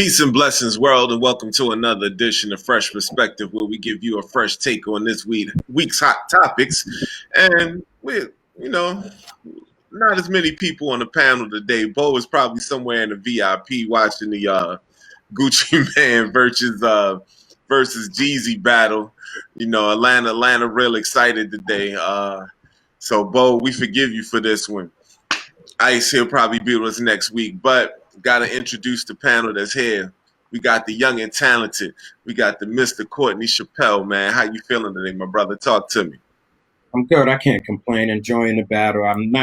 Peace and blessings, world, and welcome to another edition of Fresh Perspective, where we give you a fresh take on this week's hot topics. And we not as many people on the panel today. Bo is probably somewhere in the VIP watching the Gucci Man versus Jeezy battle. Atlanta real excited today. So Bo, we forgive you for this one. Ice, he'll probably be with us next week, but got to introduce the panel that's here. We got the young and talented. We got the Mr. Courtney Chappelle, man. How you feeling today, my brother? Talk to me. I'm good. I can't complain. Enjoying the battle. I'm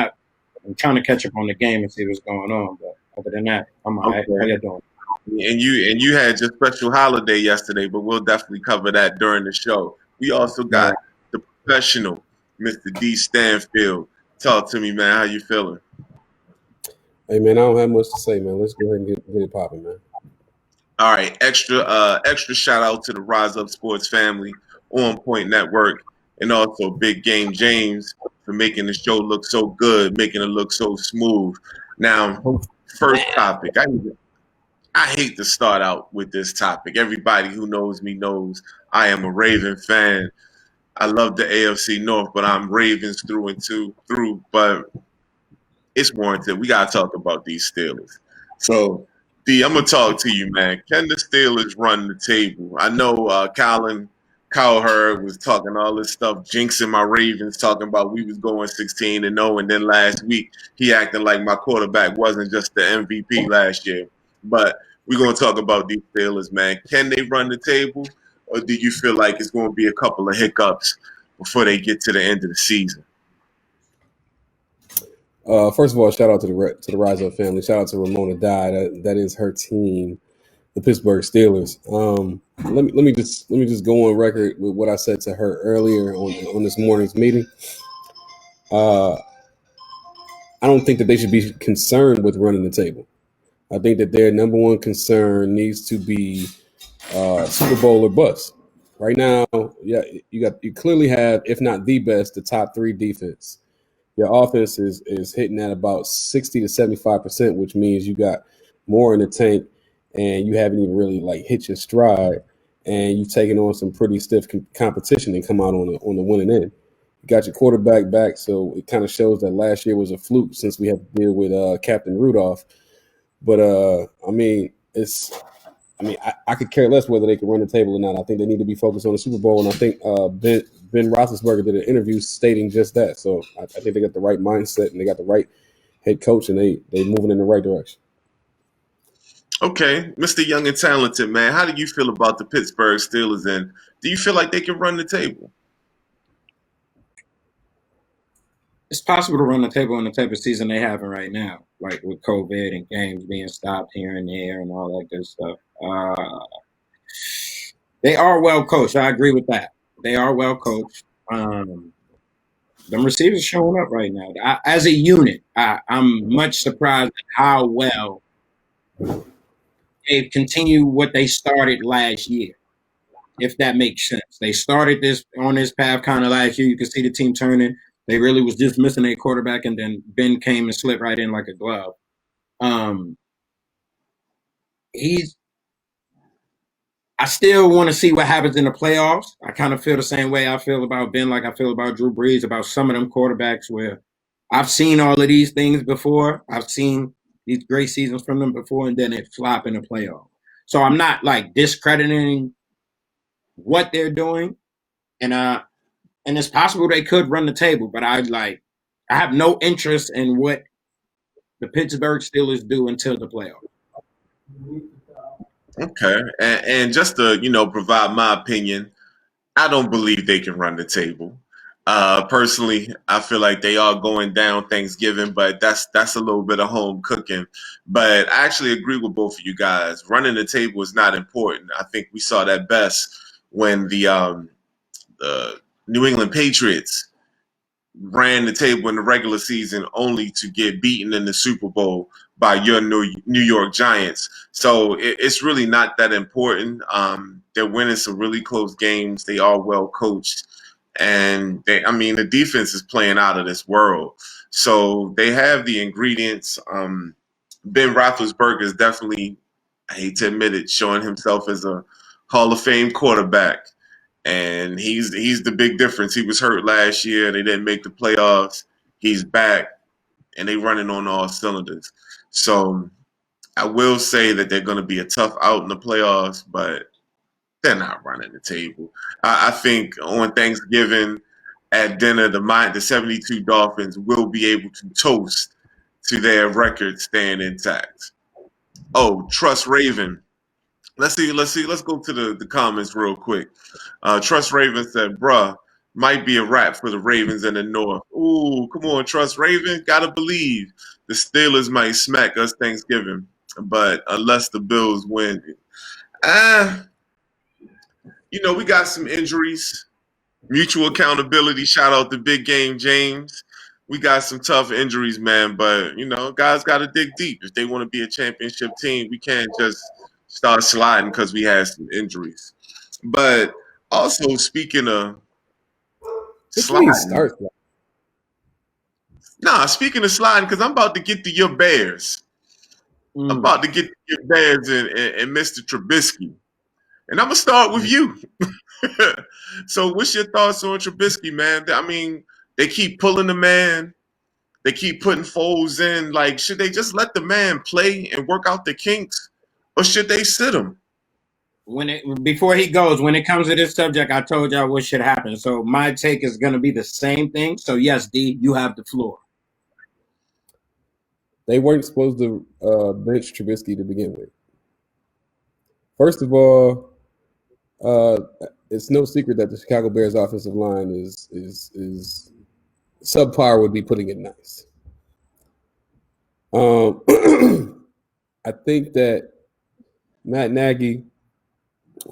trying to catch up on the game and see what's going on. But other than that, I'm all right. How you doing? And you had your special holiday yesterday, but we'll definitely cover that during the show. We also got the professional, Mr. D. Stanfield. Talk to me, man. How you feeling? Hey, man, I don't have much to say, man. Let's go ahead and get it popping, man. All right, extra shout out to the Rise Up Sports family, OnPoint Network, and also Big Game James for making the show look so good, making it look so smooth. Now, first topic. I hate to start out with this topic. Everybody who knows me knows I am a Raven fan. I love the AFC North, but I'm Ravens through and through. But it's warranted. We gotta talk about these Steelers. So, D, I'm gonna talk to you, man. Can the Steelers run the table? I know Colin Cowherd was talking all this stuff, jinxing my Ravens, talking about we was going 16-0, and then last week he acting like my quarterback wasn't just the MVP last year. But we're gonna talk about these Steelers, man. Can they run the table, or do you feel like it's gonna be a couple of hiccups before they get to the end of the season? First of all, shout out to the Rise Up family. Shout out to Ramona Dye. That is her team, the Pittsburgh Steelers. Let me just go on record with what I said to her earlier on this morning's meeting. I don't think that they should be concerned with running the table. I think that their number one concern needs to be Super Bowl or bust. Right now, yeah, you clearly have, if not the best, the top three defense. Your offense is hitting at about 60 to 75%, which means you got more in the tank, and you haven't even really hit your stride, and you've taken on some pretty stiff competition and come out on the winning end. You got your quarterback back, so it kind of shows that last year was a fluke since we had to deal with Captain Rudolph. But I could care less whether they can run the table or not. I think they need to be focused on the Super Bowl, and I think Ben Roethlisberger did an interview stating just that. So I think they got the right mindset and they got the right head coach, and they moving in the right direction. Okay, Mr. Young and Talented, man, how do you feel about the Pittsburgh Steelers, and do you feel like they can run the table? It's possible to run the table in the type of season they having right now, like with COVID and games being stopped here and there and all that good stuff. They are well coached. I agree with that. They are well coached. Them receivers showing up right now. As a unit, I'm much surprised at how well they've continued what they started last year, if that makes sense. They started on this path kind of last year. You could see the team turning. They really was just missing a quarterback, and then Ben came and slipped right in like a glove. I still want to see what happens in the playoffs. I kind of feel the same way I feel about Ben, like I feel about Drew Brees, about some of them quarterbacks where I've seen all of these things before. I've seen these great seasons from them before, and then it flop in the playoffs. So I'm not discrediting what they're doing, and it's possible they could run the table, but I have no interest in what the Pittsburgh Steelers do until the playoffs. Okay, and just to provide my opinion, I don't believe they can run the table. Personally, I feel like they are going down Thanksgiving, but that's a little bit of home cooking. But I actually agree with both of you guys. Running the table is not important. I think we saw that best when the New England Patriots ran the table in the regular season only to get beaten in the Super Bowl by your New York Giants. So it's really not that important. They're winning some really close games. They are well coached. And the defense is playing out of this world. So they have the ingredients. Ben Roethlisberger is definitely I hate to admit it, showing himself as a Hall of Fame quarterback. And he's the big difference. He was hurt last year. They didn't make the playoffs. He's back, and they running on all cylinders. So I will say that they're going to be a tough out in the playoffs, but they're not running the table. I think on Thanksgiving at dinner, the 72 Dolphins will be able to toast to their record staying intact. Oh, trust Raven. Let's see. Let's go to the comments real quick. Trust Raven said, bruh, might be a wrap for the Ravens in the North. Ooh, come on, Trust Raven. Gotta believe the Steelers might smack us Thanksgiving. But unless the Bills win, we got some injuries. Mutual accountability. Shout out to Big Game James. We got some tough injuries, man. But guys got to dig deep if they want to be a championship team. We can't just start sliding because we had some injuries. But also speaking of sliding, speaking of sliding, because I'm about to get to your Bears. I'm about to get to your Bears and Mr. Trubisky. And I'm going to start with you. So what's your thoughts on Trubisky, man? I mean, they keep pulling the man. They keep putting Foles in. Like, should they just let the man play and work out the kinks? Or should they sit him? Before he goes, when it comes to this subject, I told y'all what should happen. So my take is going to be the same thing. So yes, D, you have the floor. They weren't supposed to bench Trubisky to begin with. First of all, it's no secret that the Chicago Bears offensive line is subpar would be putting it nice. I think that Matt Nagy,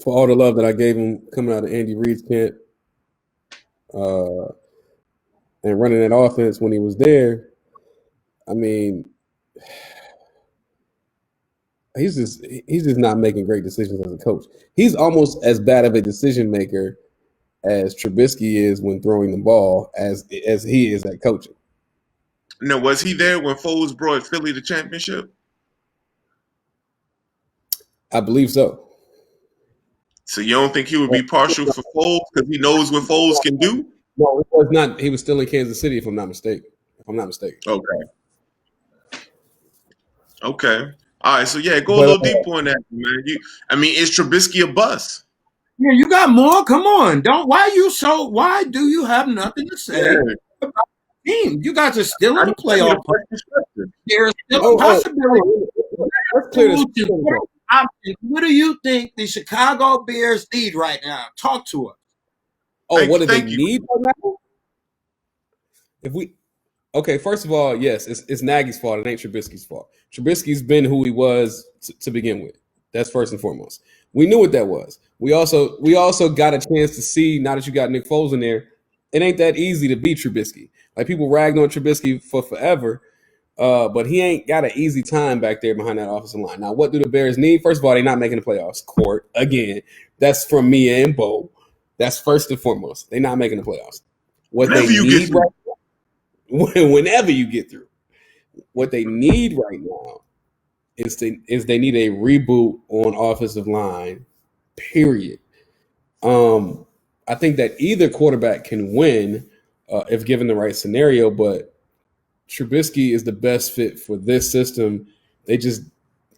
for all the love that I gave him coming out of Andy Reid's camp, and running that offense when he was there, I mean, he's just not making great decisions as a coach. He's almost as bad of a decision maker as Trubisky is when throwing the ball as he is at coaching. Now, was he there when Foles brought Philly the championship? I believe so. So you don't think he would be partial for Foles because he knows what Foles can do? No, it was not. He was still in Kansas City, if I'm not mistaken. Okay. All right. So yeah, go a little deeper on that, man. Is Trubisky a bust? Yeah, you got more. Come on, why do you have nothing to say about the team? You guys are still in the playoff. There's still a possibility. Let's clear this. What do you think the Chicago Bears need right now? Talk to us. What do they need right now? Okay, first of all, yes, it's Nagy's fault. It ain't Trubisky's fault. Trubisky's been who he was to begin with. That's first and foremost. We knew what that was. We also got a chance to see, now that you got Nick Foles in there, it ain't that easy to beat Trubisky. Like, people ragged on Trubisky for forever, but he ain't got an easy time back there behind that offensive line. Now, what do the Bears need? First of all, they're not making the playoffs. Court, again, that's from me and Bo. That's first and foremost. They're not making the playoffs. Whenever you get through. What they need right now is they need a reboot on offensive line, period. I think that either quarterback can win if given the right scenario, but Trubisky is the best fit for this system. They just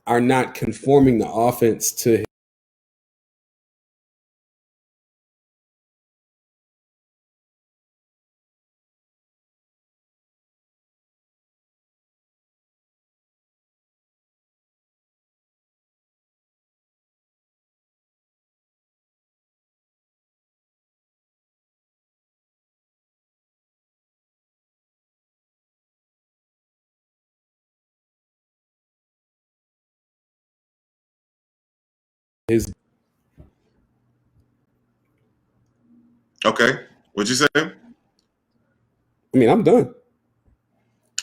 are not conforming the offense to his. Okay. What'd you say? I'm done.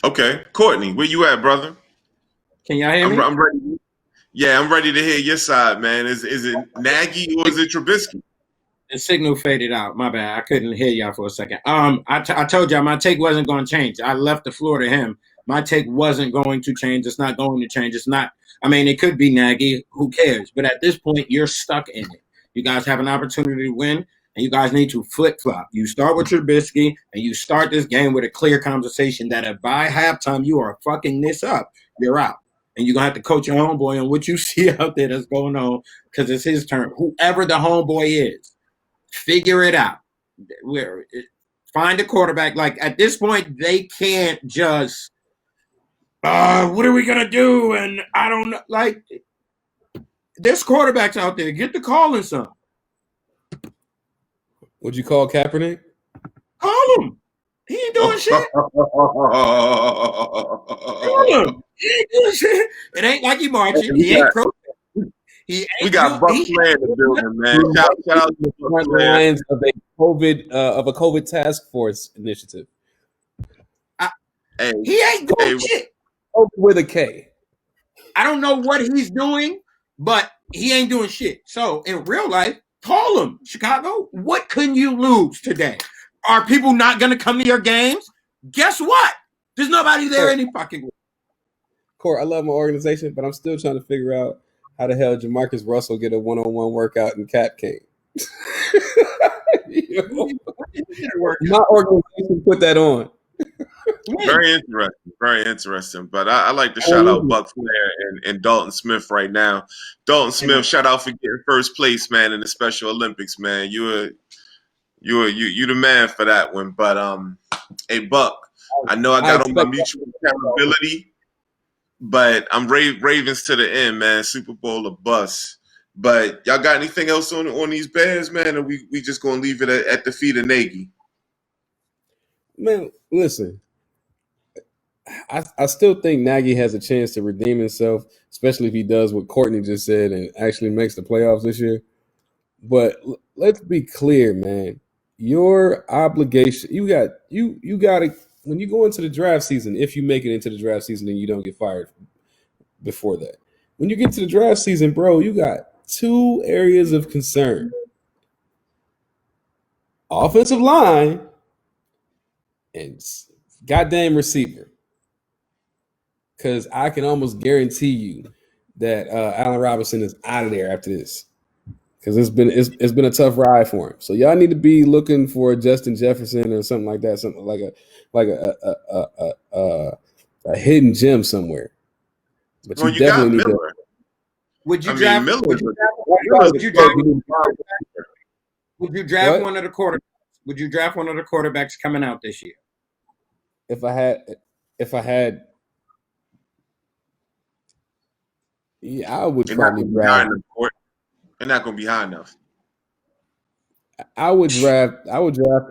Okay. Courtney, where you at, brother? Can y'all hear me? I'm ready. Yeah, I'm ready to hear your side, man. Is it Nagy or is it Trubisky? The signal faded out. My bad. I couldn't hear y'all for a second. I told y'all my take wasn't going to change. I left the floor to him. my take wasn't going to change. It's not going to change. It's not. I mean, it could be Nagy. Who cares? But at this point, you're stuck in it. You guys have an opportunity to win, and you guys need to flip flop. You start with Trubisky, and you start this game with a clear conversation that if by halftime you are fucking this up, you're out. And you're going to have to coach your homeboy on what you see out there that's going on because it's his turn. Whoever the homeboy is, figure it out. Find a quarterback. Like, at this point, they can't just, what are we going to do? And I don't know. Like, there's quarterbacks out there. Get the calling some. Would you call Kaepernick? Call him. He ain't doing shit. Call him. He ain't doing shit. It ain't like he marching. He ain't protesting. We got Buck Flair in the building, man. Shout out to the front lines of a COVID task force initiative. He ain't doing shit. With a K. I don't know what he's doing, but he ain't doing shit. So in real life, call him, Chicago. What can you lose today? Are people not going to come to your games? Guess what? There's nobody there any fucking way. Court, I love my organization, but I'm still trying to figure out how the hell Jamarcus Russell get a one-on-one workout in Cap King. My organization put that on. Very interesting. Very interesting. But I like to shout out Buck Flair and Dalton Smith right now. Dalton Smith, shout out for getting first place, man, in the Special Olympics, man. You the man for that one. But hey, Buck, I know I got on my mutual accountability, but I'm Ravens to the end, man. Super Bowl or bust. But y'all got anything else on these Bears, man? Or we just gonna leave it at the feet of Nagy? Man, listen. I still think Nagy has a chance to redeem himself, especially if he does what Courtney just said and actually makes the playoffs this year. But let's be clear, man. Your obligation, you got to, when you go into the draft season, if you make it into the draft season and you don't get fired before that. When you get to the draft season, bro, you got two areas of concern. Offensive line and goddamn receiver. Because I can almost guarantee you that Allen Robinson is out of there after this. Because it's been a tough ride for him. So y'all need to be looking for Justin Jefferson or something like that, something like a hidden gem somewhere. But well, you definitely got Miller. Would you draft? Miller, would you draft one of the quarterbacks? Would you draft one of the quarterbacks coming out this year? If I had, yeah, I would probably draft. They're not going to be high enough. I would draft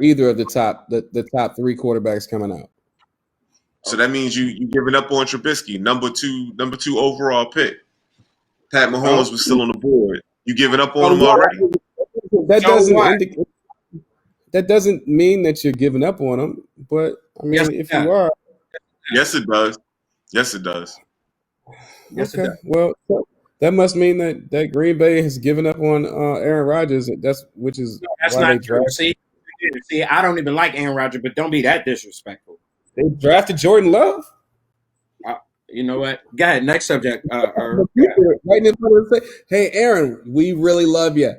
either of the top three quarterbacks coming out. So that means you giving up on Trubisky, number two overall pick. Pat Mahomes was still on the board. You giving up on him already? That doesn't mean that you're giving up on him. But I mean, if you are, yes, it does. Yes, it does. Yes, it does. Well, that must mean that Green Bay has given up on Aaron Rodgers. That's why not true. See, I don't even like Aaron Rodgers, but don't be that disrespectful. They drafted Jordan Love. You know what? Go ahead. Next subject. Hey, Aaron, we really love you.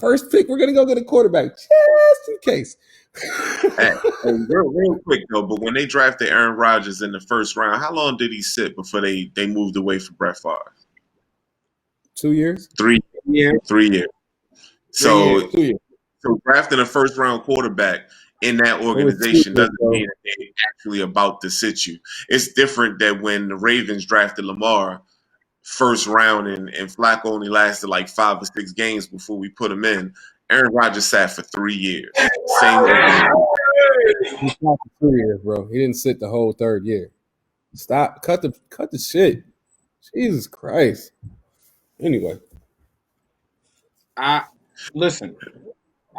First pick, we're gonna go get a quarterback just in case. hey, real quick though, but when they drafted Aaron Rodgers in the first round, how long did he sit before they moved away from Brett Favre? 2 years? 3 years. 3 years. So drafting a first round quarterback in that organization doesn't mean that they're actually about to sit you. It's different than when the Ravens drafted Lamar first round and Flacco only lasted like 5 or 6 games before we put him in. Aaron Rodgers sat for 3 years. Same He sat for 3 years, bro. He didn't sit the whole third year. Stop. Cut the shit. Jesus Christ. Anyway. Listen.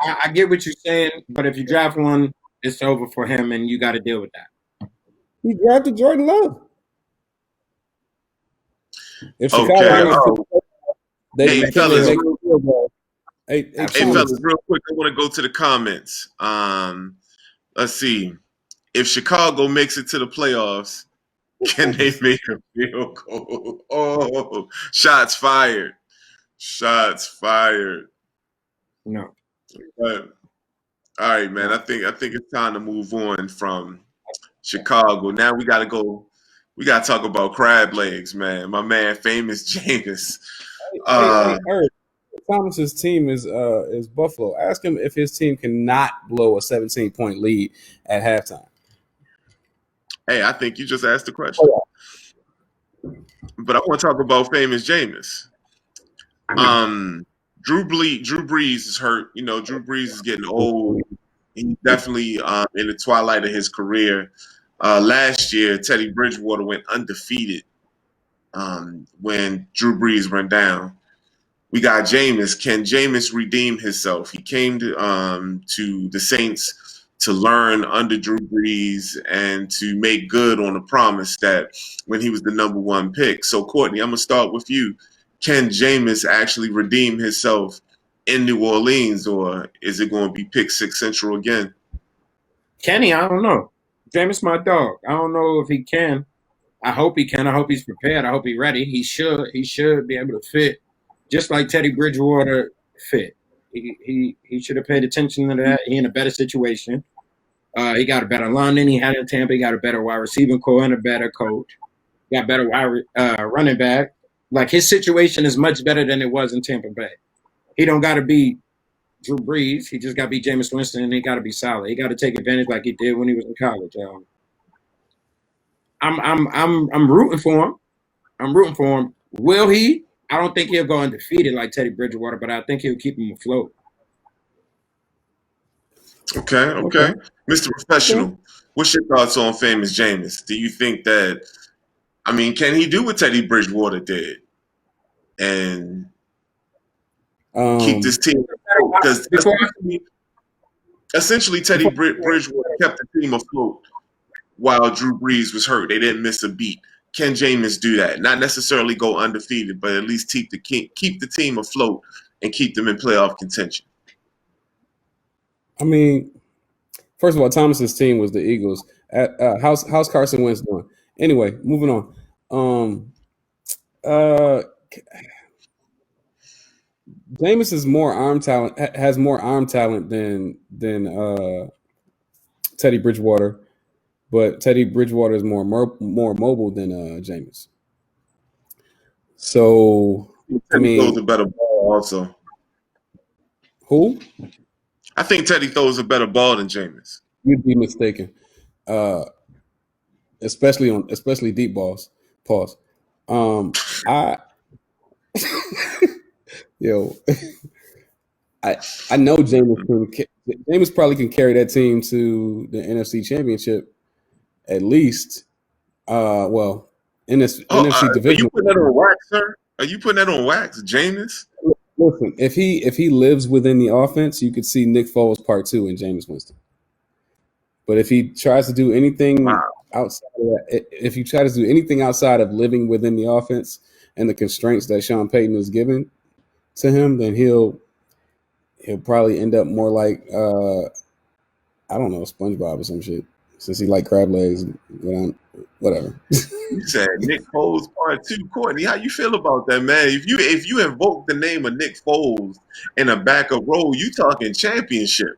I get what you're saying, but if you draft one, it's over for him, and you got to deal with that. He drafted Jordan Love. If Chicago, hey, fellas, real quick, I want to go to the comments. Let's see. If Chicago makes it to the playoffs, Can they make a field goal? Oh, shots fired. Shots fired. No. But all right, man. No. I think it's time to move on from Chicago. Now we gotta go. We gotta talk about crab legs, man. My man, famous Jameis. Hey, Earth. Thomas's team is Buffalo. Ask him if his team cannot blow a 17-point lead at halftime. Hey, I think you just asked the question. But I want to talk about famous Jameis. Drew Brees is hurt. You know, Drew Brees is getting old. He's definitely in the twilight of his career. Last year, Teddy Bridgewater went undefeated when Drew Brees went down. We got Jameis. Can Jameis redeem himself? He came to the Saints to learn under Drew Brees and to make good on the promise that when he was the number one pick. So, Courtney, I'm going to start with you. Can Jameis actually redeem himself in New Orleans, or is it going to be pick six central again? Kenny, I don't know. Jameis, my dog. I don't know if he can. I hope he can. I hope he's prepared. I hope he's ready. He should. He should be able to fit, just like Teddy Bridgewater fit. He should have paid attention to that. He in a better situation. He got a better line than he had in Tampa. He got a better wide receiving core and a better coach. He got better running back. Like, his situation is much better than it was in Tampa Bay. He don't got to be Drew Brees. He just got to be Jameis Winston, and he got to be solid. He got to take advantage like he did when he was in college. I'm rooting for him. I'm rooting for him. Will he? I don't think he'll go undefeated like Teddy Bridgewater, but I think he'll keep him afloat. Okay. Mr. Professional, what's your thoughts on famous Jameis? Do you think that, can he do what Teddy Bridgewater did and keep this team afloat? Because essentially Teddy Bridgewater kept the team afloat while Drew Brees was hurt. They didn't miss a beat. Can Jameis do that? Not necessarily go undefeated, but at least keep the team afloat and keep them in playoff contention. First of all, Thomas's team was the Eagles. How's Carson Wentz doing? Anyway, moving on. Jameis is more arm talent. Has more arm talent than Teddy Bridgewater, but Teddy Bridgewater is more mobile than Jameis. So Teddy throws a better ball also. Who? I think Teddy throws a better ball than Jameis. You'd be mistaken, especially deep balls. Pause. I know Jameis probably can carry that team to the NFC Championship at least. In this NFC division. Are you putting that on wax, sir? Are you putting that on wax, Jameis? Listen, if he lives within the offense, you could see Nick Foles Part 2 in Jameis Winston. But if he tries to do anything outside of that, if he tries to do anything outside of living within the offense and the constraints that Sean Payton has given to him, then he'll probably end up more like I don't know, SpongeBob or some shit. Since he like crab legs, whatever. You said Nick Foles Part 2. Courtney, how you feel about that, man? If you invoke the name of Nick Foles in a backup role, you talking championship.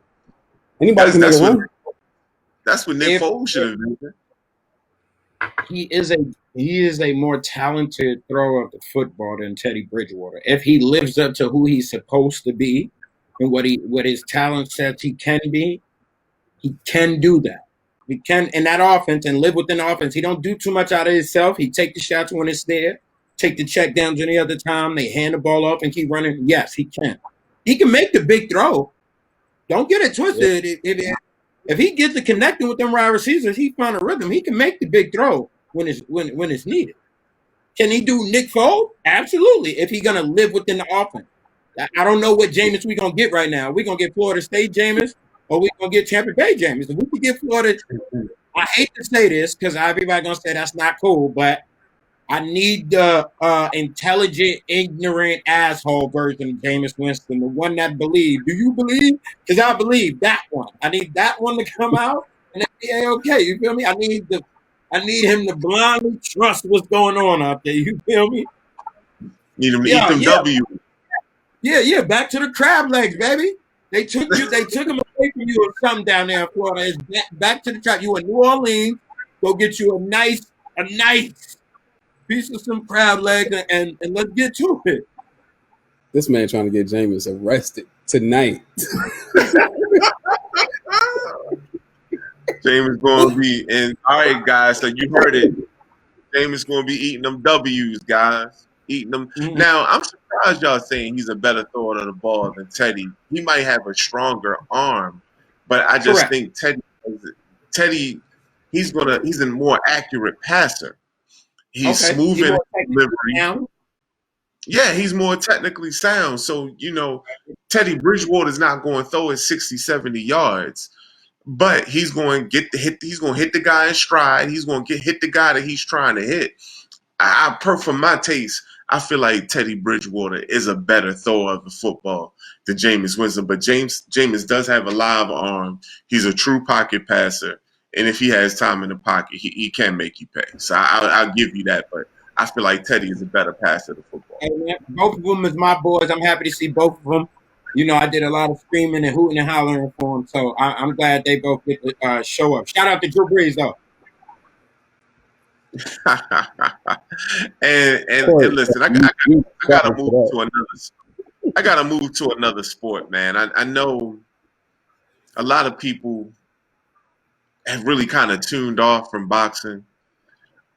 Anybody can make a run. That's what Nick Foles should have been. He is a more talented thrower of the football than Teddy Bridgewater. If he lives up to who he's supposed to be and what his talent says he can be, he can do that. He can in that offense and live within the offense. He don't do too much out of himself. He take the shots when it's there, take the check downs any other time. They hand the ball off and keep running. Yes, he can. He can make the big throw. Don't get it twisted. Yeah. If he gets to connecting with them wide receivers, he found a rhythm. He can make the big throw when it's needed. Can he do Nick Foles? Absolutely. If he's gonna live within the offense. I don't know what Jameis we're gonna get right now. We're gonna get Florida State Jameis, or we're gonna get Tampa Bay Jameis. If we could get Florida, I hate to say this because everybody gonna say that's not cool, but I need the intelligent, ignorant asshole version of Jameis Winston, the one that believes. Do you believe? Because I believe that one. I need that one to come out, and that'd be okay. You feel me? I I need him to blindly trust what's going on out there. You feel me? Need him to eat Yeah, them yeah, W. yeah. Back to the crab legs, baby. They took him away from you or something down there in Florida. It's back to the trap. You in New Orleans, go get you a nice piece of some crab legs and let's get to it. This man trying to get Jameis arrested tonight. James going to be in. All right, guys. So you heard it. James going to be eating them W's, guys. Eating them. Mm-hmm. Now, I'm surprised y'all saying he's a better thrower of the ball than Teddy. He might have a stronger arm, but I just Correct. think Teddy, he's a more accurate passer. He's Okay. smooth He in his more technically delivery. sound. Yeah, he's more technically sound. So, Teddy Bridgewater is not going to throw it 60, 70 yards. But he's going to he's going to hit the guy in stride. He's going to hit the guy that he's trying to hit. For my taste, I feel like Teddy Bridgewater is a better thrower of the football than Jameis Winston. But Jameis does have a live arm. He's a true pocket passer. And if he has time in the pocket, he can make you pay. So I'll give you that. But I feel like Teddy is a better passer of the football. Hey, man, both of them is my boys. I'm happy to see both of them. I did a lot of screaming and hooting and hollering for them. So I'm glad they both get to show up. Shout out to Drew Brees, though. and listen, I gotta move to another. I gotta move to another sport, man. I know a lot of people have really kind of tuned off from boxing.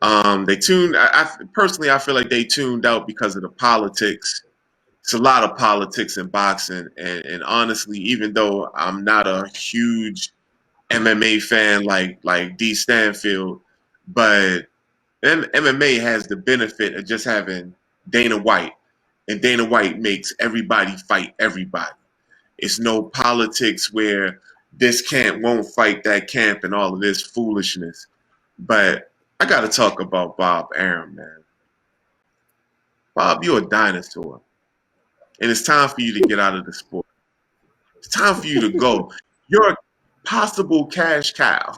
They tuned. Personally, I feel like they tuned out because of the politics. It's a lot of politics in boxing, and honestly, even though I'm not a huge MMA fan like D Stanfield, but MMA has the benefit of just having Dana White, and Dana White makes everybody fight everybody. It's no politics where this camp won't fight that camp and all of this foolishness. But I got to talk about Bob Arum, man. Bob, you're a dinosaur. And it's time for you to get out of the sport. It's time for you to go. You're a possible cash cow.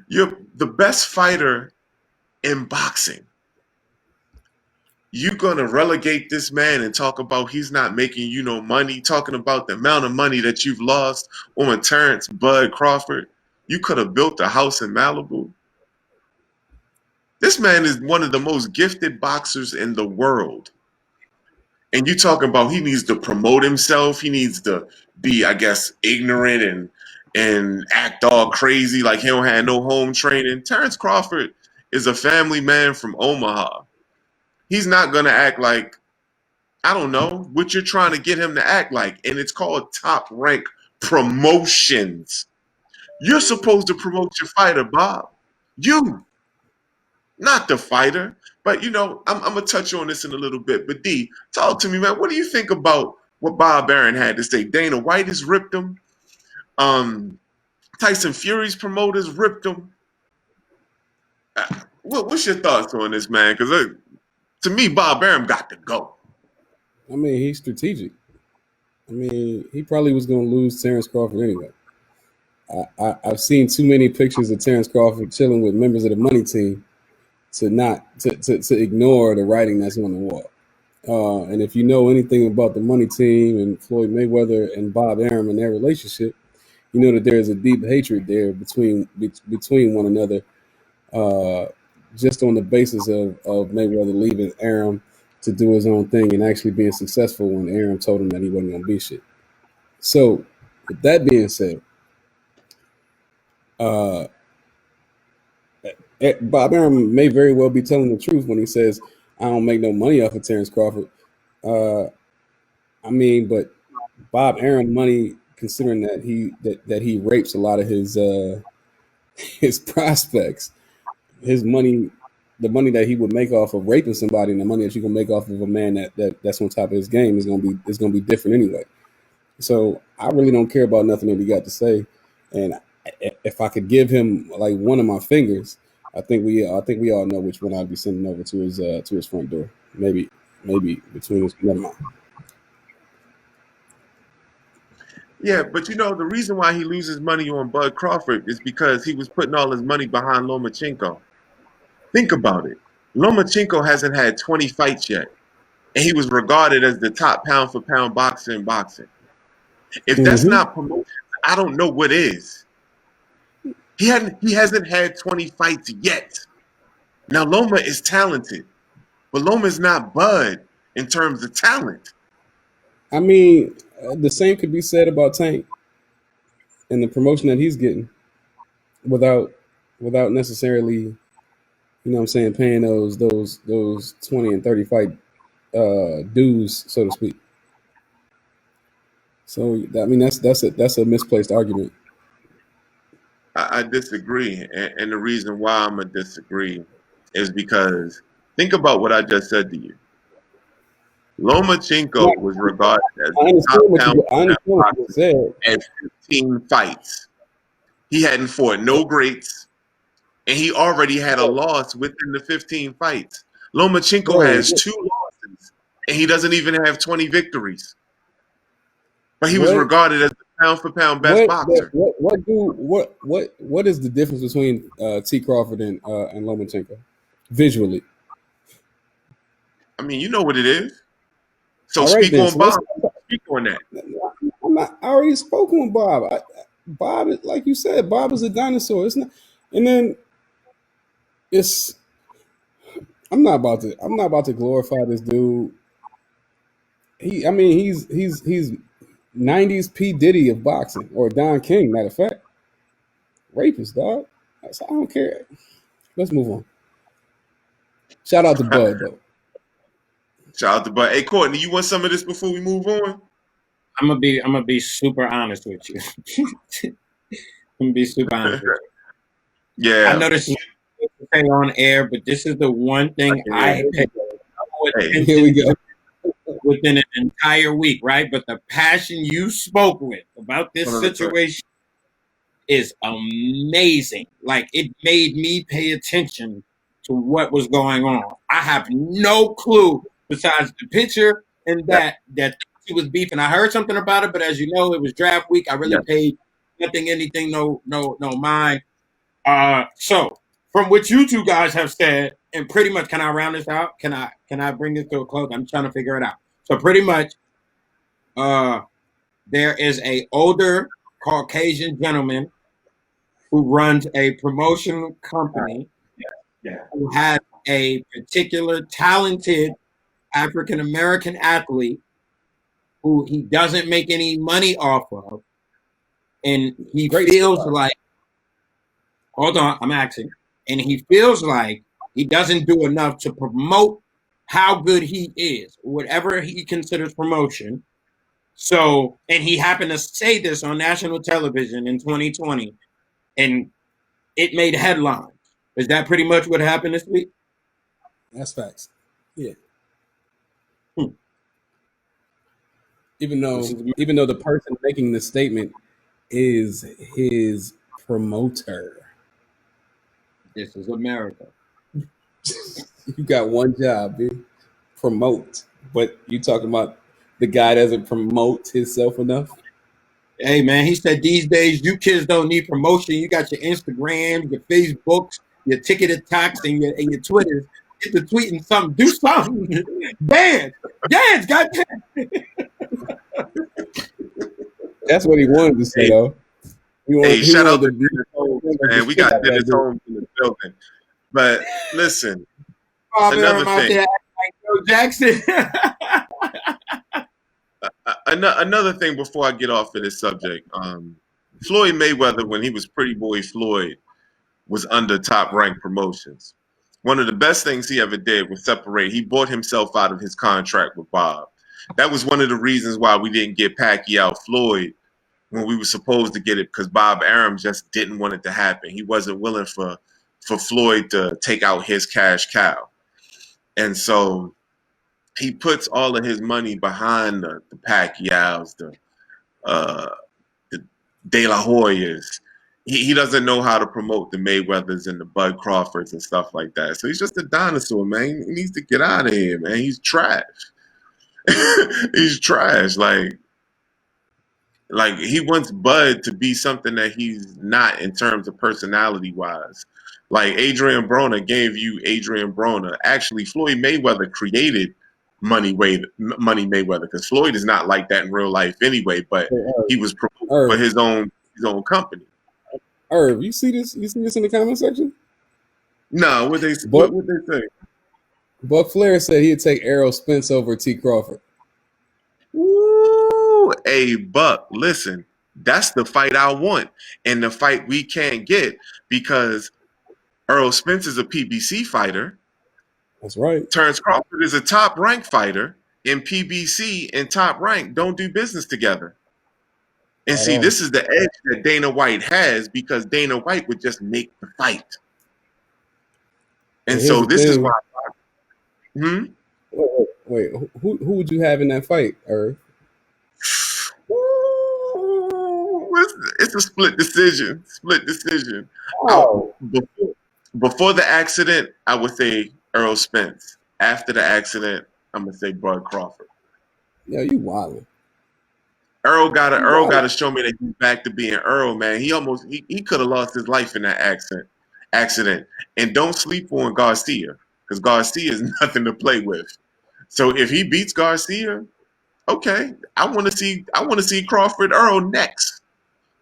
You're the best fighter in boxing. You're going to relegate this man and talk about he's not making you no money, talking about the amount of money that you've lost on Terrence Bud Crawford. You could have built a house in Malibu. This man is one of the most gifted boxers in the world. And you talking about he needs to promote himself. He needs to be, I guess, ignorant and act all crazy like he don't have no home training. Terrence Crawford is a family man from Omaha. He's not going to act like, I don't know, what you're trying to get him to act like. And it's called Top Rank Promotions. You're supposed to promote your fighter, Bob. You, not the fighter. But, I'm going to touch on this in a little bit. But, D, talk to me, man. What do you think about what Bob Arum had to say? Dana White has ripped him. Tyson Fury's promoters ripped him. What's your thoughts on this, man? Because to me, Bob Arum got to go. I mean, he's strategic. I mean, he probably was going to lose Terrence Crawford anyway. I've seen too many pictures of Terrence Crawford chilling with members of the money team to ignore the writing that's on the wall. And if you know anything about the money team and Floyd Mayweather and Bob Arum and their relationship, you know that there is a deep hatred there between one another, just on the basis of Mayweather leaving Arum to do his own thing and actually being successful when Arum told him that he wasn't going to be shit. So, with that being said, Bob Arum may very well be telling the truth when he says, I don't make no money off of Terrence Crawford. But Bob Arum money, considering that he rapes a lot of his his prospects, his money, the money that he would make off of raping somebody and the money that you can make off of a man that's on top of his game is gonna be different anyway. So I really don't care about nothing that he got to say. And if I could give him like one of my fingers, I think we all know which one I'd be sending over to his front door. Maybe between his, never mind. Yeah, but you know the reason why he loses money on Bud Crawford is because he was putting all his money behind Lomachenko. Think about it. Lomachenko hasn't had 20 fights yet, and he was regarded as the top pound for pound boxer in boxing. If that's Mm-hmm. not promotion, I don't know what is. He hasn't had 20 fights yet. Now Loma is talented, but Loma is not Bud in terms of talent. I mean, the same could be said about Tank and the promotion that he's getting without necessarily, you know what I'm saying, paying those 20 and 30 fight dues, so to speak. So I mean that's a misplaced argument. I disagree, and the reason why I'm gonna disagree is because think about what I just said to you. Now, Lomachenko was regarded as I the understand top what pound you I for pound understand what you boxer just said. at 15 fights. He hadn't fought no greats, and he already had a loss within the 15 fights. Lomachenko Bro, has 2 losses, and he doesn't even have 20 victories. But he was what regarded as the pound for pound best boxer. what is the difference between T Crawford and Lomachenko visually? I mean, you know what it is. So All right speak then, on so let's. Bob. Speak on that. I already spoken with Bob. Bob is, like you said, Bob is a dinosaur. It's not, and then it's. I'm not about to glorify this dude. I mean, he's '90s P Diddy of boxing, or Don King, matter of fact, rapist, dog. So I don't care. Let's move on. Shout out to Bud though. Shout out to Bud. Hey, Courtney, you want some of this before we move on? I'm gonna be super honest with you. I'm gonna be super honest with you. I Yeah, know this is to say on air, but this is the one I thing can hear I you. pay no Hey, Here we attention go. to within an entire week, right? But the passion you spoke with about this 100%. situation is amazing. Like it made me pay attention to what was going on. I have no clue besides the picture and Yeah, that he was beefing. I heard something about it, but as you know, it was draft week. I really yeah. paid nothing, anything, no mind. So from what you two guys have said, and pretty much, can I round this out? Can I bring this to a close? I'm trying to figure it out. So pretty much, uh, there is a older Caucasian gentleman who runs a promotion company Yeah. who has a particular talented African American athlete who he doesn't make any money off of, and he Great feels start. like, hold on, I'm asking, and he feels like he doesn't do enough to promote how good he is, whatever he considers promotion. So, and he happened to say this on national television in 2020, and it made headlines. Is that pretty much what happened this week? That's facts. Yeah. Hmm. Even This though is even though the person making the statement is his promoter. this is America. You got one job, dude. Promote. But you talking about the guy doesn't promote himself enough? Hey man, he said these days you kids don't need promotion. You got your Instagram, your Facebooks, your ticketed talks, and your Twitters. Get to tweeting something. Do something. Dance, goddamn. That's what he wanted to say Hey, though. hey, He shout wanted out to to be Dennis Holmes, the man. We shit got out of that Dennis dude. Holmes in the building. But listen, Bob another Arum out thing. there acting like Joe Jackson. Another thing before I get off of this subject. Floyd Mayweather, when he was Pretty Boy Floyd, was under Top Rank Promotions. One of the best things he ever did was separate. He bought himself out of his contract with Bob. That was one of the reasons why we didn't get Pacquiao Floyd when we were supposed to get it, because Bob Arum just didn't want it to happen. He wasn't willing for Floyd to take out his cash cow. And so he puts all of his money behind the Pacquiaos, uh, the De La Hoyas. He doesn't know how to promote the Mayweathers and the Bud Crawfords and stuff like that. So he's just a dinosaur, man. He needs to get out of here, man. He's trash. He's trash. Like, Like he wants Bud to be something that he's not in terms of personality wise. Like Adrian Broner gave you Adrian Broner. Actually, Floyd Mayweather created Money Mayweather, because Floyd is not like that in real life anyway. But he was promoting for his own company. Irv, you see this? You see this in the comment section? No, what they say? Buck Flair said he'd take Errol Spence over T. Crawford. Woo! Hey, Buck, listen, that's the fight I want, and the fight we can't get because Errol Spence is a PBC fighter. That's right. Terrence Crawford is a top rank fighter, and PBC and top rank don't do business together. And see, this is the edge that Dana White has, because Dana White would just make the fight. And so this is why. Wait, who would you have in that fight, Irv? It's a split decision. Oh. Before the accident, I would say Errol Spence. After the accident, I'm gonna say Bud Crawford. Yeah, you wildin'. Earl gotta show me that he's back to being Earl, man. He could have lost his life in that accident. And don't sleep on Garcia, because Garcia is nothing to play with. So if he beats Garcia, okay, I want to see Crawford Earl next.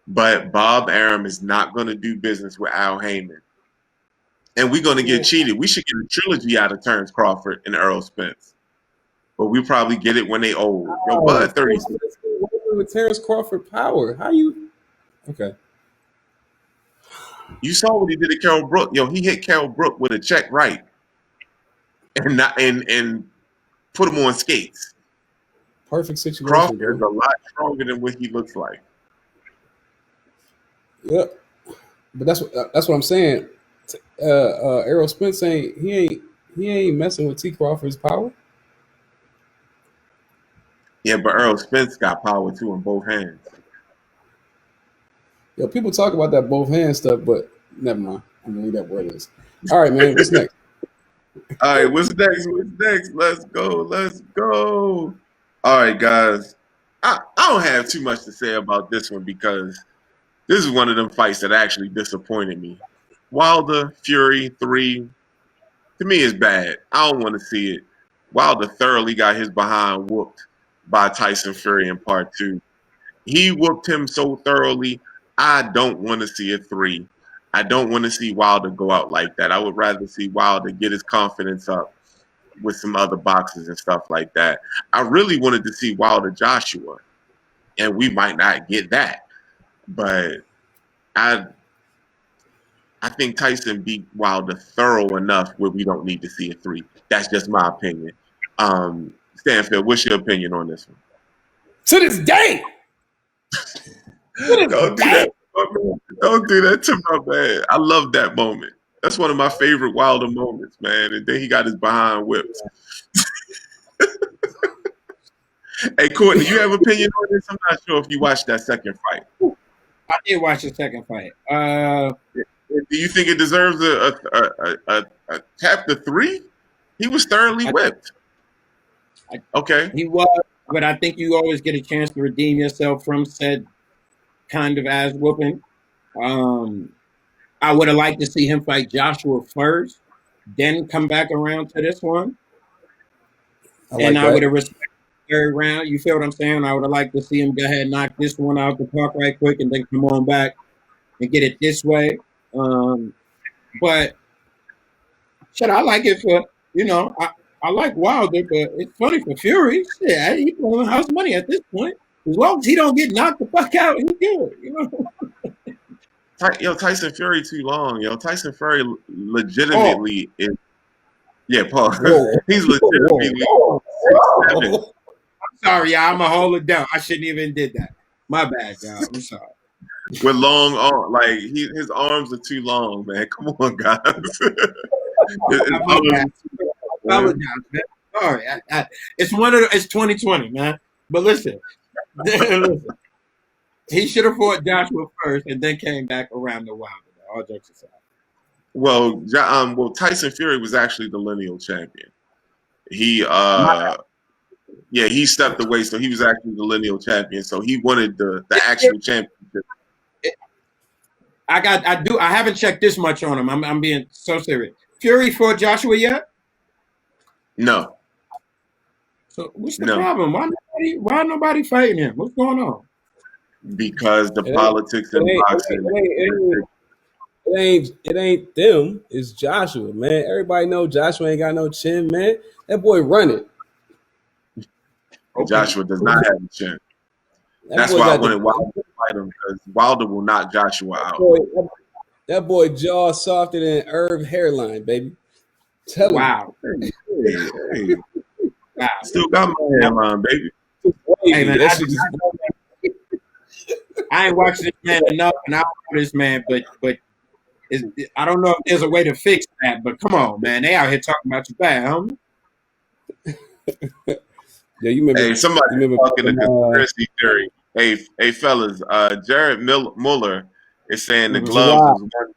But Bob Arum is not going to do business with Al Heyman, and we're going to get cheated. We should get a trilogy out of Terrence Crawford and Earl Spence, but we probably get it when they old. Yo, Bud 30. With Terrence Crawford power, how you? Okay. You saw what he did to Carol Brook. Yo, he hit Carol Brook with a check right, and put him on skates. Perfect situation. Crawford is a lot stronger than what he looks like. Yep, but that's what I'm saying. Errol Spence ain't messing with T. Crawford's power. Yeah, but Errol Spence got power too in both hands. Yo, people talk about that both hand stuff, but never mind. I'm gonna leave that where it is. All right, man. What's next? All right, what's next? Let's go. All right, guys. I don't have too much to say about this one, because this is one of them fights that actually disappointed me. Wilder, Fury 3, to me, is bad. I don't want to see it. Wilder thoroughly got his behind whooped by Tyson Fury in part 2. He whooped him so thoroughly, I don't want to see a 3. I don't want to see Wilder go out like that. I would rather see Wilder get his confidence up with some other boxes and stuff like that. I really wanted to see Wilder Joshua, and we might not get that. But I think Tyson beat Wilder thorough enough where we don't need to see a 3. That's just my opinion. Stanfield, what's your opinion on this one? To this day. Don't do that to my man. I love that moment. That's one of my favorite Wilder moments, man. And then he got his behind whipped. Hey, Courtney, you have an opinion on this? I'm not sure if you watched that second fight. I did watch the second fight. Do you think it deserves a chapter 3? He was thoroughly whipped. Okay. He was, but I think you always get a chance to redeem yourself from said kind of ass whooping. I would have liked to see him fight Joshua first, then come back around to this one. I would have respected the third round. You feel what I'm saying? I would have liked to see him go ahead and knock this one out the park right quick and then come on back and get it this way. But shit, I like it for, I like Wilder, but it's funny for Fury. Shit, he pulling house money at this point. As long as he don't get knocked the fuck out, he's good, Yo, Tyson Fury too long. Yo, Tyson Fury legitimately is. Yeah, Paul. He's legitimately 6'7". I'm sorry, y'all. I'm gonna hold it down. I shouldn't even did that. My bad, y'all. I'm sorry. With long arms, like his arms are too long, man. Come on, guys. Sorry, it's it's 2020, man. But listen, he should have fought Joshua first and then came back around the Wilder. All jokes aside. Well, Tyson Fury was actually the lineal champion. He Yeah, he stepped away, so he was actually the lineal champion. So he wanted the actual championship. I haven't checked this much on him. I'm being so serious. Fury fought Joshua yet? No, So what's the no, problem? Why nobody fighting him? What's going on? because the It ain't, politics it in ain't, it boxing. ain't, it ain't them. It's Joshua, man. Everybody know Joshua ain't got no chin, man. That boy running. Okay. Joshua does not have a chin. That That's boy why I got the wanted Wilder to fight him, because Wilder will knock Joshua that out. boy, that boy jaw softer than Herb hairline, baby. Telling you. Wow. Hey, Wow. still got my hairline, baby. Hey man, That shit just I ain't watched this man enough, and I don't know this man, but I don't know if there's a way to fix that. But come on, man, they out here talking about you bad, homie. yeah, you remember Hey, somebody you remember talking a conspiracy theory. Hey, fellas, Jared Muller is saying the gloves Gerard was one,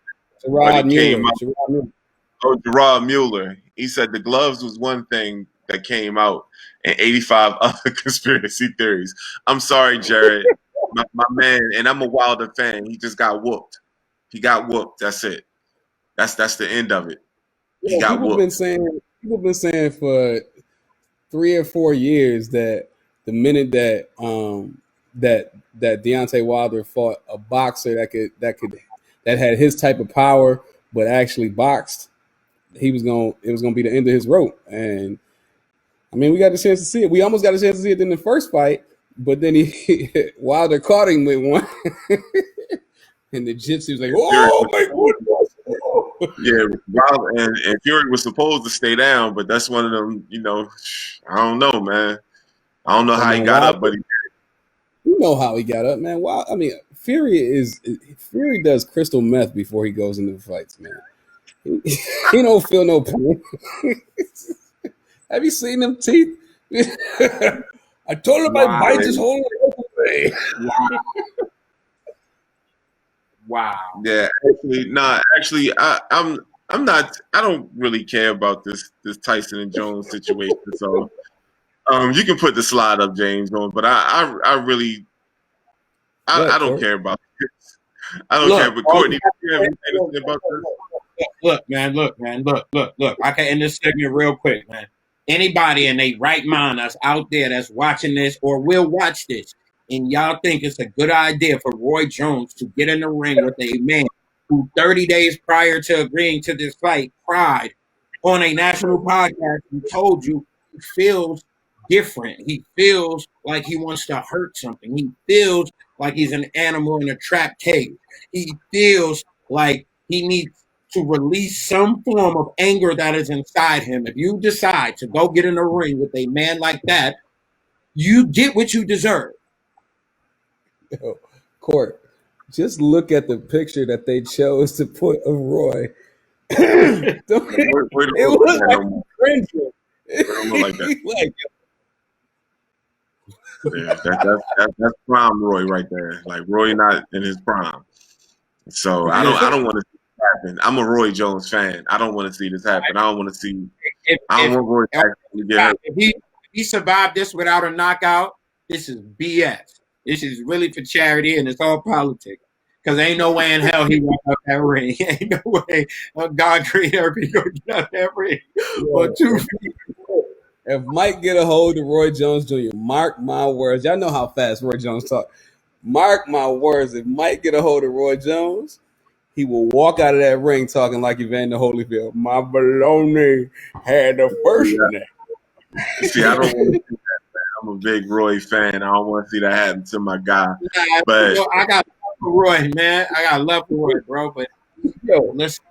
but Gerard it came Mueller. out. Gerard Mueller. Oh, Gerard Mueller. He said the gloves was one thing that came out, and 85 other conspiracy theories. I'm sorry, Jared, my man, and I'm a Wilder fan. He just got whooped. He got whooped. That's it. That's the end of it. He Yeah, got whooped. people been saying for 3 or 4 years that the minute that Deontay Wilder fought a boxer that had his type of power but actually boxed, it was gonna be the end of his rope. And I mean, we got the chance to see it. We almost got a chance to see it in the first fight, but then he Wilder caught him with one, and the Gypsy was like, "Oh my goodness!" Yeah, Wilder and Fury was supposed to stay down, but that's one of them. I don't know, man. I don't know Hey how he man, got Wilder, up, but you know how he got up, man. Wow, I mean, Fury does crystal meth before he goes into fights, man. He don't feel no pain. Have you seen them teeth? I told him I Wow, bite his whole way. wow, wow. yeah, actually, I'm not. I don't really care about this Tyson and Jones situation. So, you can put the slide up, James, on, but I really, I What, don't Corey? care about this. I don't care. Look, But all Courtney, do you have anything to say about this? look, man, look. I can end this segment real quick, man. Anybody in their right mind that's out there that's watching this or will watch this, and y'all think it's a good idea for Roy Jones to get in the ring with a man who 30 days prior to agreeing to this fight cried on a national podcast and told you he feels different. He feels like he wants to hurt something. He feels like he's an animal in a trap cage. He feels like he needs to release some form of anger that is inside him. If you decide to go get in a ring with a man like that, you get what you deserve. Yo, Court, just look at the picture that they chose to put of Roy. it Roy don't look like was that like no more. cringing. Roy don't look like that. Like, Yeah, that's prime Roy right there. Like Roy not in his prime. So I don't want to see this happen. I'm a Roy Jones fan. I don't want to see this happen. I don't want to see. If, I don't if, want Roy to actually get hurt. if he survived this without a knockout, this is BS. This is really for charity and it's all politics. Because ain't no way in hell he walked out that ring. Ain't no way God created everybody gonna get out that ring yo, on 2 feet. if Mike get a hold of Roy Jones Jr., mark my words. Y'all know how fast Roy Jones talk. Mark my words. If Mike get a hold of Roy Jones, he will walk out of that ring talking like Evander Holyfield. My baloney had the first Yeah. name. See, I don't want to see that, man. I'm a big Roy fan. I don't want to see that happen to my guy. But I got love for Roy, man. I got love for Roy, bro. But Yo, listen,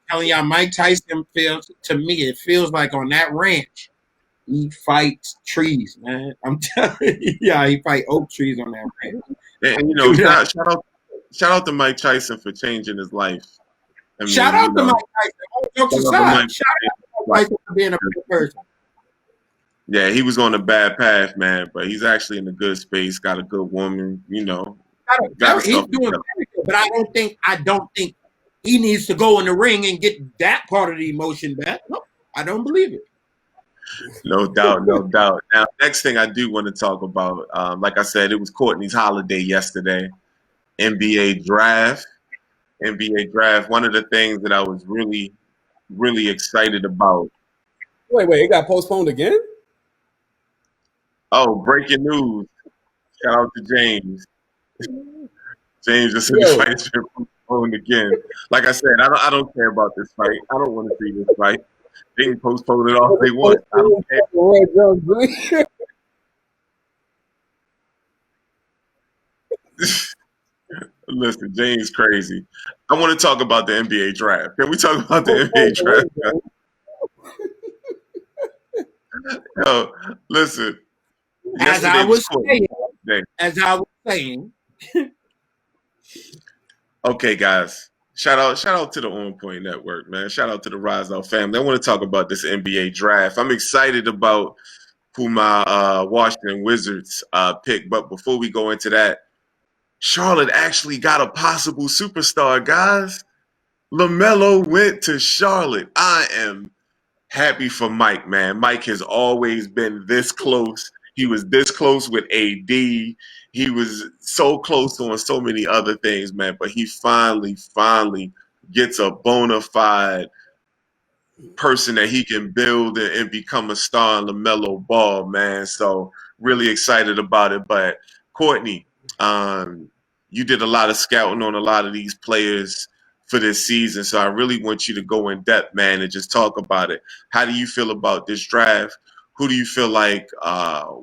telling y'all, Mike Tyson feels to me, it feels like on that ranch, he fights trees, man. I'm telling you, yeah, he fight oak trees on that ranch. and Dude, shout out to Mike Tyson for changing his life. I mean, shout out to Mike Tyson. All jokes shout out to Mike aside, shout out to Mike Tyson for being a good person. Yeah, he was on a bad path, man, but he's actually in a good space. Got a good woman, got He's stuff doing together. very good, but I don't think he needs to go in the ring and get that part of the emotion back. No, I don't believe it. No doubt, no doubt. Now, next thing I do want to talk about, like I said, it was Courtney's holiday yesterday. NBA draft. NBA draft. One of the things that I was really, really excited about. Wait, it got postponed again? Oh, breaking news. Shout out to James. James just said the Yo, fight's been postponed again. Like I said, I don't care about this fight. I don't want to see this fight. They can postpone it all they want. I don't care. Roy Jones Jr. Listen, James crazy. I want to talk about the NBA draft. Can we talk about the NBA draft? Yo, listen. As Yesterday I was was Courtney's saying, holiday. Okay, guys. Shout out to the OnPoint Network, man. Shout out to the Rise Up family. I want to talk about this NBA draft. I'm excited about who my Washington Wizards pick. But before we go into that, Charlotte actually got a possible superstar, guys. LaMelo went to Charlotte. I am happy for Mike, man. Mike has always been this close. He was this close with AD. He was so close on so many other things, man. But he finally gets a bona fide person that he can build and become a star in LaMelo Ball, man. So really excited about it. But Courtney, you did a lot of scouting on a lot of these players for this season. So I really want you to go in depth, man, and just talk about it. How do you feel about this draft? Who do you feel like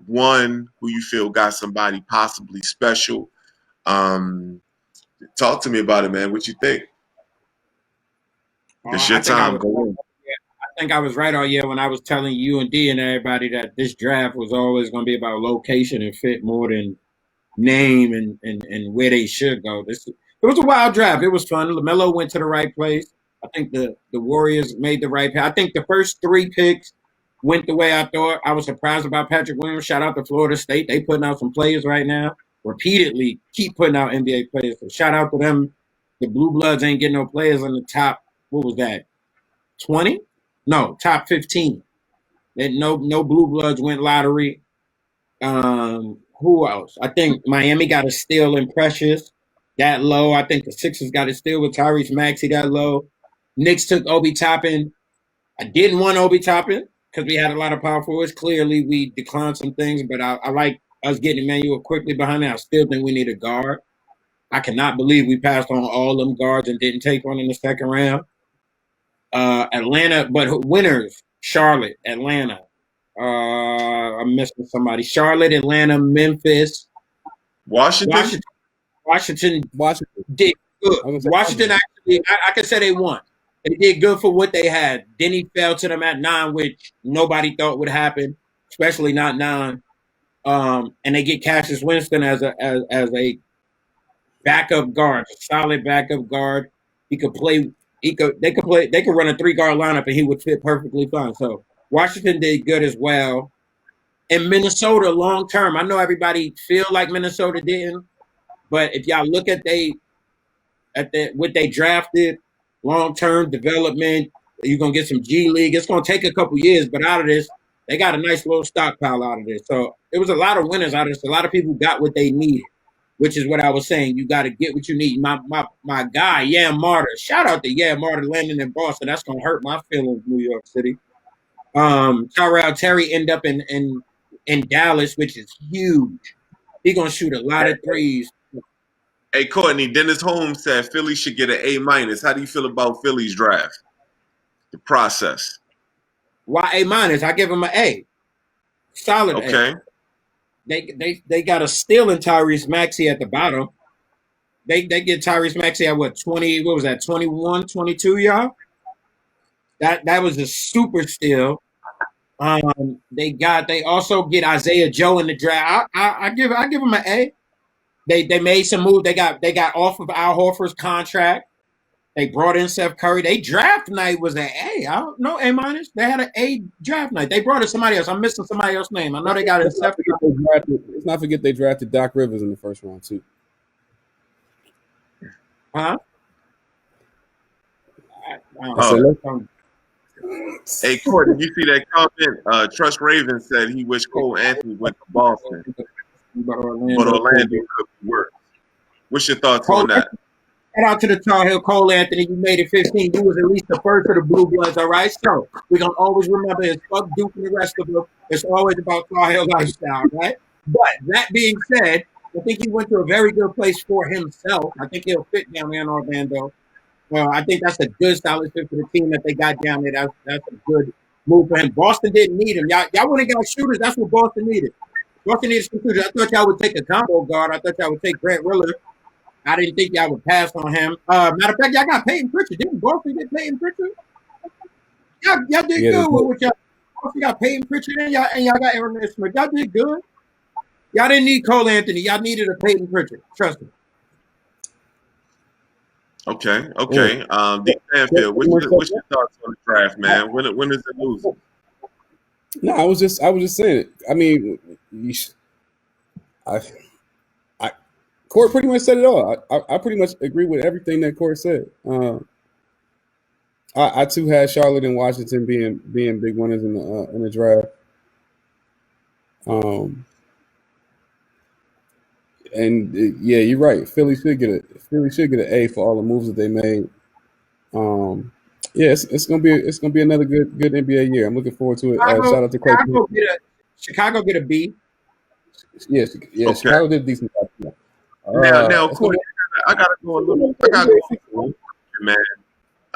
won? Who you feel got somebody possibly special? Talk to me about it, man. What you think? It's your I think time. Go in. I think I was right all year when I was telling you and D and everybody that this draft was always going to be about location and fit more than name and where they should go. It was a wild draft. It was fun. LaMelo went to the right place. I think the Warriors made the right pick. I think the first three picks went the way I thought. I was surprised about Patrick Williams. Shout out to Florida State. They putting out some players right now. Repeatedly keep putting out NBA players. So shout out to them. The Blue Bloods ain't getting no players in the top. What was that? 20? No, top 15. No Blue Bloods went lottery. Who else? I think Miami got a steal in Precious that low. I think the Sixers got a steal with Tyrese Maxey that low. Knicks took Obi Toppin. I didn't want Obi Toppin because we had a lot of power forwards. Clearly, we declined some things, but I like us getting Emmanuel quickly behind it. I still think we need a guard. I cannot believe we passed on all them guards and didn't take one in the second round. Atlanta, but winners: Charlotte, Atlanta. I'm missing somebody. Charlotte, Atlanta, Memphis, Washington? Washington Washington. did good. Washington actually, I can say they won. They did good for what they had. Denny fell to them at 9, which nobody thought would happen, especially not 9. And they get Cassius Winston as a backup guard, a solid backup guard. He could play. They could run a 3-guard lineup, and he would fit perfectly fine. So Washington did good as well. And Minnesota long term, I know everybody feel like Minnesota didn't, but if y'all look at what they drafted, long term development, you're gonna get some G League. It's gonna take a couple years, but out of this, they got a nice little stockpile out of this. So it was a lot of winners out of this. A lot of people got what they needed, which is what I was saying. You got to get what you need. My guy, Yam Martyr. Shout out to Yam Martyr landing in Boston. That's gonna hurt my feelings, New York City. Tyrell Terry end up in Dallas, which is huge. He's gonna shoot a lot of threes. Hey, Courtney, Dennis Holmes said Philly should get an A-. How do you feel about Philly's draft? The process. Why A-? I give him an A. Solid Okay. A. They got a steal in Tyrese Maxey at the bottom. They get Tyrese Maxey at what, 20, what was that, 21, 22, y'all? That was a super steal. They also get Isaiah Joe in the draft. I give them an A. They made some move. They got off of Al Horford's contract. They brought in Seth Curry. They draft night was an A. I don't know, A-. They had an A draft night. They brought in somebody else. I'm missing somebody else's name. I know they got it. Let's not forget they drafted Doc Rivers in the first round too. Huh? Hey, Courtney, you see that comment? Trust Raven said he wished Cole Anthony went to Boston, But but Orlando Orlando could be. could be worse. What's your thoughts Cole, on that? shout out to the Tar Heel Cole Anthony. You made it 15. You was at least the first of the Blue Bloods, all right? So we're going to always remember it's fuck Duke and the rest of them. It's always about Tar Heel lifestyle, right? But that being said, I think he went to a very good place for himself. I think he'll fit down there in Orlando. Well, I think that's a good solid fit for the team that they got down there. That's a good move for him. Boston didn't need him. Y'all went and got shooters. That's what Boston needed. Boston needed some shooters. I thought y'all would take a combo guard. I thought y'all would take Grant Riller. I didn't think y'all would pass on him. Matter of fact, y'all got Peyton Pritchard. Didn't Boston get Peyton Pritchard? Y'all did good with what y'all. Boston got Peyton Pritchard and y'all got Aaron Smith. Y'all did good. Y'all didn't need Cole Anthony. Y'all needed a Peyton Pritchard. Trust me. Okay. Deep Stanfield, what's your thoughts on the draft, man? When is it losing? No, I was just saying it. I mean, Court pretty much said it all. I pretty much agree with everything that Court said. I too had Charlotte and Washington being big winners in the draft. Yeah, you're right. Philly should get an A for all the moves that they made. Yeah, it's gonna be another good NBA year. I'm looking forward to it. Shout out to Clay. Chicago get a B. Yes, Okay. Chicago did a decent job. Now, Courtney, I gotta go a little, man.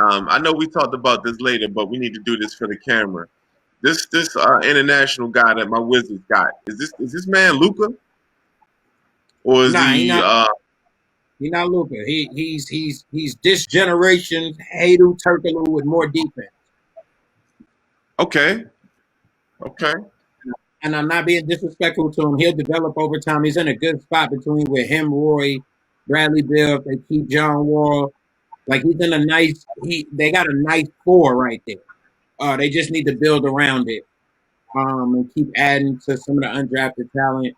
I know we talked about this later, but we need to do this for the camera. This international guy that my Wizards got, is this man Luka? Or is He's not Luka. He's this generation's Hedo Turkoglu with more defense. Okay. And I'm not being disrespectful to him. He'll develop over time. He's in a good spot between with him, Roy, Bradley Beal. If they keep John Wall, like he's in a nice. They got a nice core right there. They just need to build around it, and keep adding to some of the undrafted talent.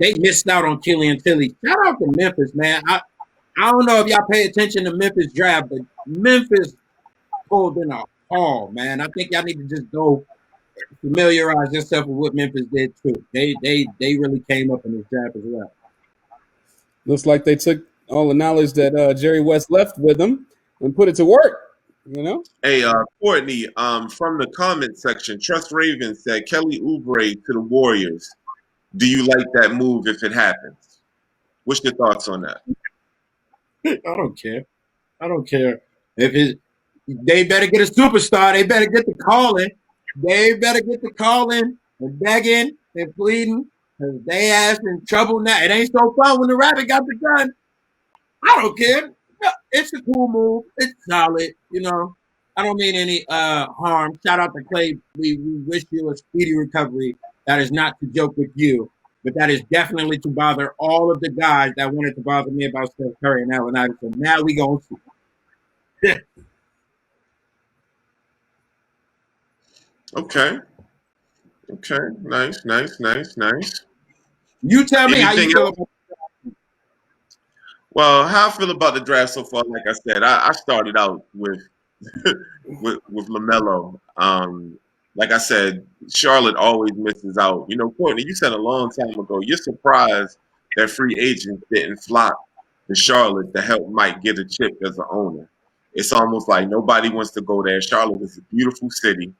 They missed out on Killian Tilly. Shout out to Memphis, man. I don't know if y'all pay attention to Memphis draft, but Memphis pulled in a haul, man. I think y'all need to just go familiarize yourself with what Memphis did too. They really came up in this draft as well. Looks like they took all the knowledge that Jerry West left with them and put it to work. You know. Hey, Courtney. From the comment section, Trust Raven said Kelly Oubre to the Warriors. Do you like that move if it happens? What's your thoughts on that? I don't care. They better get a superstar. They better get the calling. They better get the calling and begging and pleading because they ass in trouble now. It ain't so fun when the rabbit got the gun. I don't care. It's a cool move. It's solid. You know, I don't mean any harm. Shout out to Clay. We wish you a speedy recovery. That is not to joke with you, but that is definitely to bother all of the guys that wanted to bother me about Steph Curry and Allen Iverson. Now we gonna see. Okay. Nice. You tell me how you Anything feel else? about. Well, how I feel about the draft so far, like I said, I started out with with LaMelo. Like I said, Charlotte always misses out. You know, Courtney, you said a long time ago, you're surprised that free agents didn't flock to Charlotte to help Mike get a chip as an owner. It's almost like nobody wants to go there. Charlotte is a beautiful city.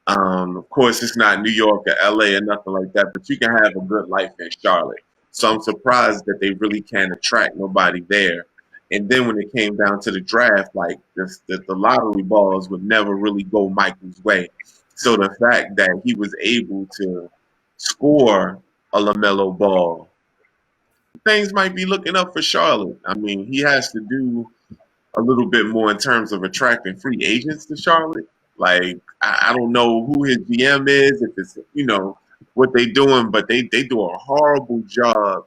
Of course, it's not New York or LA or nothing like that, but you can have a good life in Charlotte. So I'm surprised that they really can't attract nobody there. And then when it came down to the draft, like the lottery balls would never really go Michael's way. So the fact that he was able to score a LaMelo ball, things might be looking up for Charlotte. I mean, he has to do a little bit more in terms of attracting free agents to Charlotte. Like I don't know who his GM is, if it's what they doing, but they do a horrible job.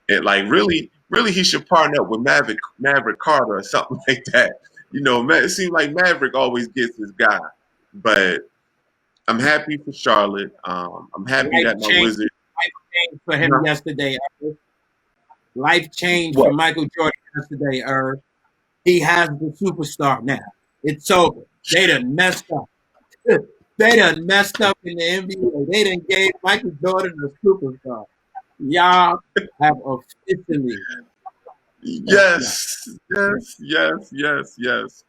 And like really he should partner up with Maverick Carter or something like that. It seems like Maverick always gets his guy. But I'm happy for Charlotte. I'm happy that my Wizards. Life changed for him yesterday. Life changed for Michael Jordan yesterday. He has the superstar now. It's over. They done messed up. They done messed up in the NBA. They done gave Michael Jordan a superstar. Y'all have officially messed up. Yes.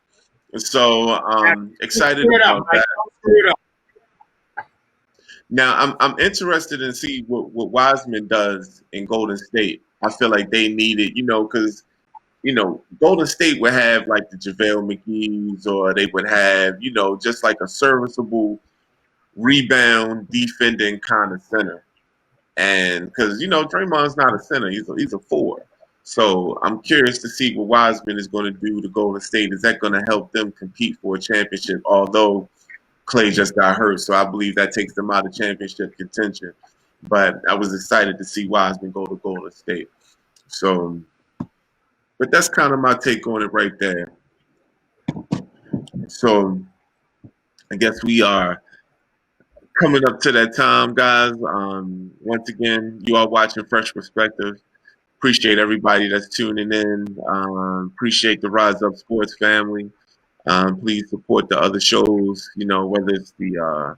So Don't excited screw it up, about Mike. that. Don't screw it up. Now I'm interested in see what Wiseman does in Golden State. I feel like they need it, because Golden State would have like the JaVale McGee's, or they would have, just like a serviceable rebound defending kind of center. And because Draymond's not a center, he's a four. So I'm curious to see what Wiseman is going to do to Golden State. Is that going to help them compete for a championship? Although Clay just got hurt, so I believe that takes them out of championship contention. But I was excited to see Wiseman go to Golden State. So, but that's kind of my take on it right there. So I guess we are coming up to that time, guys. Once again, you are watching Fresh Perspective. Appreciate everybody that's tuning in. Appreciate the Rise Up Sports family. Please support the other shows, whether it's the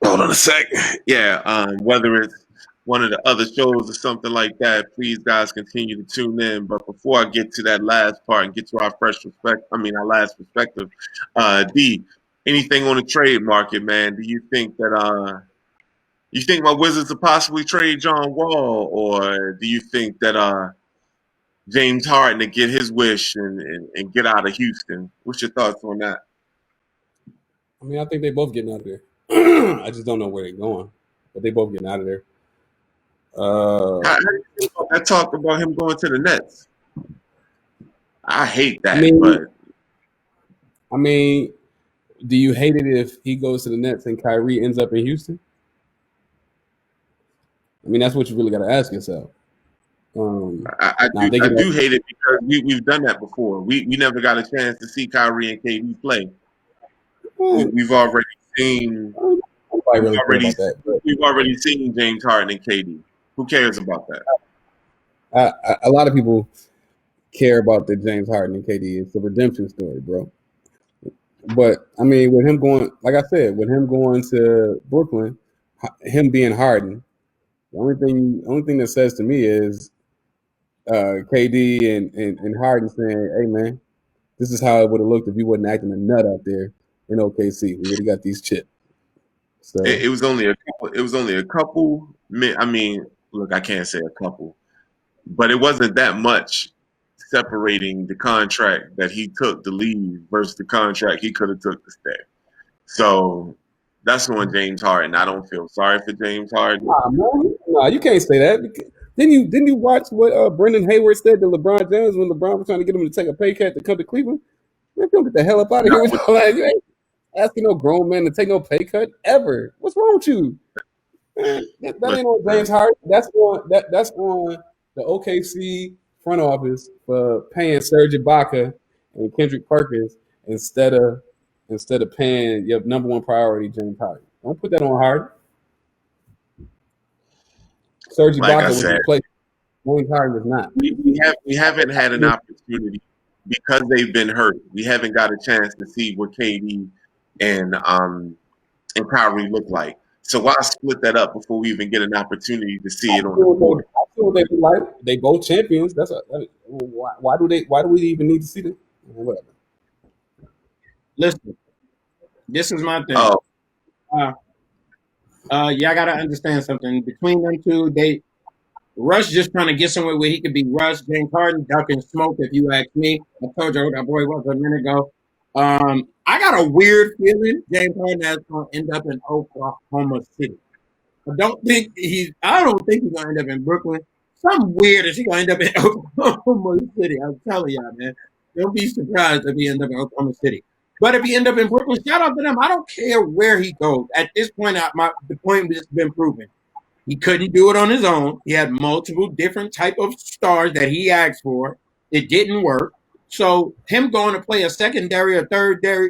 hold on a sec. Yeah, whether it's one of the other shows or something like that, please guys continue to tune in. But before I get to that last part and get to our our last perspective, D, anything on the trade market, man? Do you think that you think my Wizards will possibly trade John Wall, or do you think that James Harden to get his wish and get out of Houston? What's your thoughts on that? I mean, I think they both getting out of there. I just don't know where they're going, but they both getting out of there. How do you feel about that talk about him going to the Nets? I hate that, I mean, do you hate it if he goes to the Nets and Kyrie ends up in Houston? I mean, that's what you really got to ask yourself. I do hate it because we've done that before. We never got a chance to see Kyrie and KD play. We've already seen. We've already seen James Harden and KD. Who cares about that? A lot of people care about the James Harden and KD. It's a redemption story, bro. But I mean, with him going, like I said, with him going to Brooklyn, him being Harden, the only thing that says to me is KD and Harden saying, "Hey man, this is how it would have looked if you wasn't acting a nut out there in OKC. We would have got these chips." So it was only a couple. It was only a couple. I mean, look, I can't say a couple, but it wasn't that much separating the contract that he took to leave versus the contract he could have took to stay. So that's on James Harden. I don't feel sorry for James Harden. Nah, you can't say that. Didn't you watch what Brendan Hayward said to LeBron James when LeBron was trying to get him to take a pay cut to come to Cleveland? Man, don't get the hell up out of here with all that. You ain't asking no grown man to take no pay cut ever. What's wrong with you? Man, that ain't on James Harden. That's on the OKC front office for paying Serge Ibaka and Kendrick Perkins instead of paying your number one priority, James Harden. Don't put that on Harden. Serge Ibaka was replaced. James Harden was not. We haven't had an opportunity because they've been hurt. We haven't got a chance to see what KD and Kyrie look like. So why split that up before we even get an opportunity to see it on the board? I feel they like. They both champions. Why do we even need to see them? Whatever. Listen, this is my thing. Oh. Y'all gotta understand something. Between them two, Russ just trying to get somewhere where he could be Russ. James Harden ducking smoke, if you ask me. I told you who that boy was a minute ago. I got a weird feeling James Harden is going to end up in Oklahoma City. I don't think he's going to end up in Brooklyn. Something weird is he going to end up in Oklahoma City. I'm telling y'all, man. Don't be surprised if he ends up in Oklahoma City. But if he ends up in Brooklyn, shout out to them. I don't care where he goes. At this point, the point has been proven. He couldn't do it on his own. He had multiple different type of stars that he asked for. It didn't work. So him going to play a secondary or third score,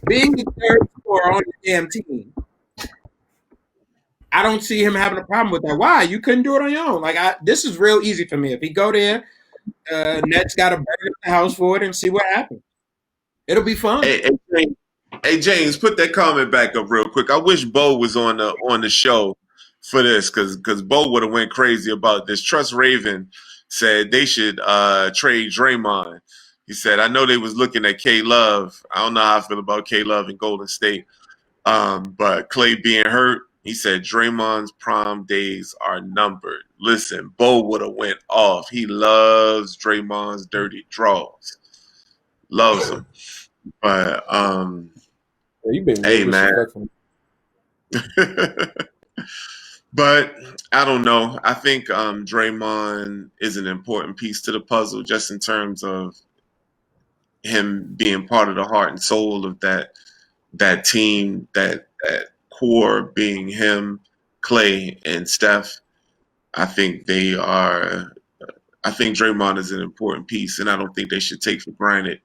being the third scorer on the damn team I don't see him having a problem with that. Why? You couldn't do it on your own. Like this is real easy for me. If he go there, Nets got to burn the house for it and see what happens. It'll be fun. Hey, James, put that comment back up real quick. I wish Bo was on the show for this because Bo would have went crazy about this. Trust Raven said they should trade Draymond. He said, I know they was looking at K Love. I don't know how I feel about K Love in Golden State. But Clay being hurt, he said Draymond's prime days are numbered. Listen, Bo would have went off. He loves Draymond's dirty draws. Loves him. But Yeah, you've been real hey man. disrespectful. But I don't know. I think Draymond is an important piece to the puzzle just in terms of him being part of the heart and soul of that team, that core being him, Clay, and Steph. I think they are. I think Draymond is an important piece, and I don't think they should take for granted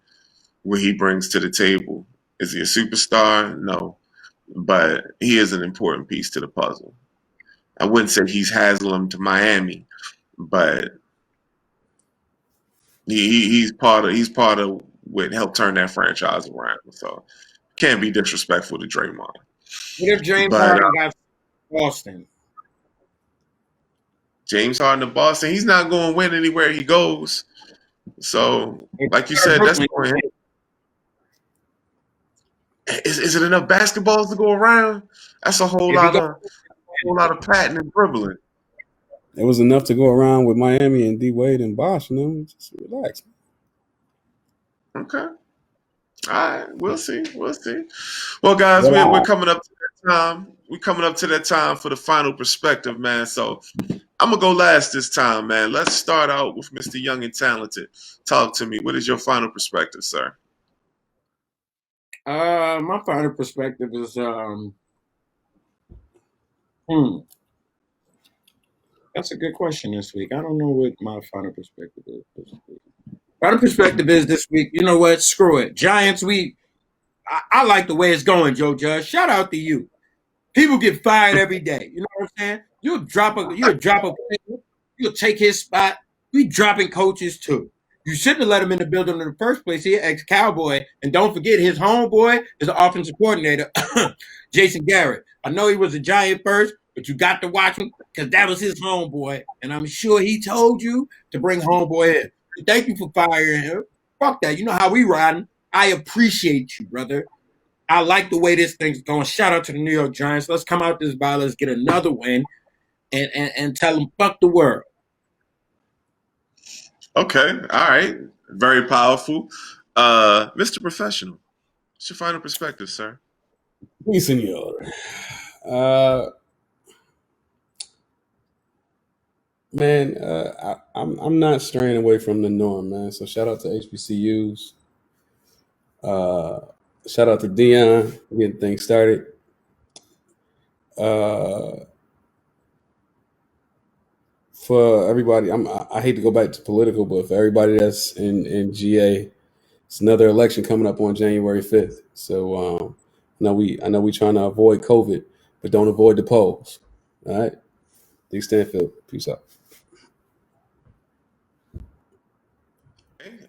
what he brings to the table. Is he a superstar? No, but he is an important piece to the puzzle. I wouldn't say he's Haslam to Miami, but he's part of what helped turn that franchise around. So can't be disrespectful to Draymond. What if James But Harden got Boston? James Harden of Boston, he's not going to win anywhere he goes. So, like you said, that's for him. Is it enough basketballs to go around? That's a whole lot of patting and dribbling. It was enough to go around with Miami and D Wade and Bosh and them. Just relax. Okay. All right. We'll see. We'll see. Well, guys, we're coming up to that time. We're coming up to that time for the final perspective, man. So I'm going to go last this time, man. Let's start out with Mr. Young and Talented. Talk to me. What is your final perspective, sir? My final perspective is that's a good question this week. I don't know what my final perspective is this week. Final perspective is this week. You know what? Screw it. Giants week. I like the way it's going, Joe Judge. Shout out to you. People get fired every day. You know what I'm saying? You'll drop a player, you'll take his spot. We dropping coaches too. You shouldn't have let him in the building in the first place. He ex-Cowboy. And don't forget, his homeboy is the offensive coordinator, Jason Garrett. I know he was a Giant first, but you got to watch him because that was his homeboy. And I'm sure he told you to bring homeboy in. Thank you for firing him. Fuck that. You know how we riding. I appreciate you, brother. I like the way this thing's going. Shout out to the New York Giants. Let's come out this ball. Let's get another win and tell them fuck the world. Okay. All right. Very powerful. Mr. Professional, what's your final perspective, sir? Oui, senor. Man, I'm not straying away from the norm, man. So shout out to HBCUs. Shout out to Dion getting things started. For everybody, I hate to go back to political, but for everybody that's in GA, it's another election coming up on January 5th. So I know we trying to avoid COVID, but don't avoid the polls. All right, D. Stanfield, peace out.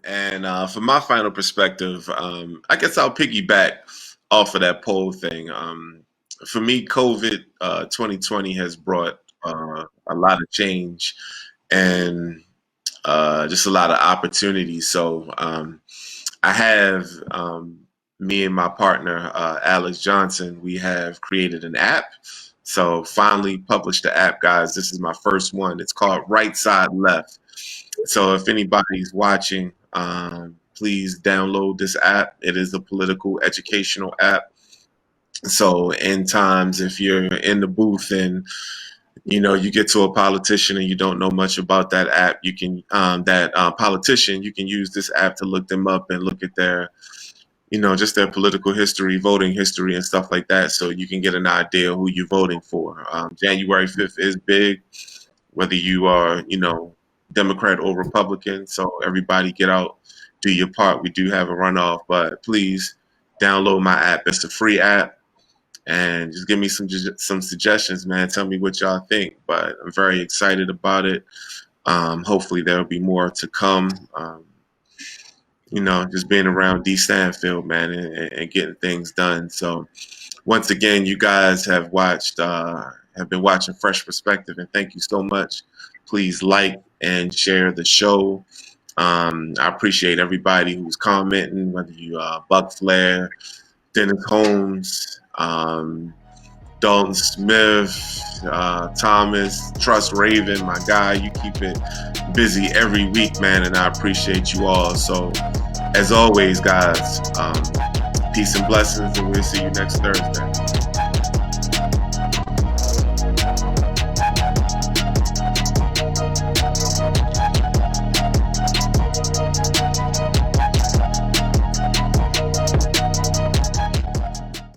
And for my final perspective, I guess I'll piggyback off of that poll thing. For me, COVID 2020 has brought a lot of change and just a lot of opportunities. So I have me and my partner, Alex Johnson, we have created an app. So finally published the app, guys. This is my first one. It's called Right Side Left. So if anybody's watching, please download this app. It is a political educational app. So in times, if you're in the booth and you get to a politician and you don't know much about that app, you can politician, you can use this app to look them up and look at their just their political history, voting history, and stuff like that, so you can get an idea who you're voting for. January 5th is big, whether you are Democrat or Republican. So everybody get out, do your part. We do have a runoff, but please download my app. It's a free app. and just give me some suggestions, man. Tell me what y'all think. But I'm very excited about it. Hopefully there'll be more to come. Just being around D Stanfield, man, and getting things done. So once again, you guys have been watching Phresh Perspective, and thank you so much. Please like and share the show. I appreciate everybody who's commenting, whether you Buck Flair, Dennis Holmes, Dalton Smith, Thomas, Trust Raven, my guy. You keep it busy every week, man, and I appreciate you all. So, as always, guys, peace and blessings, and we'll see you next Thursday.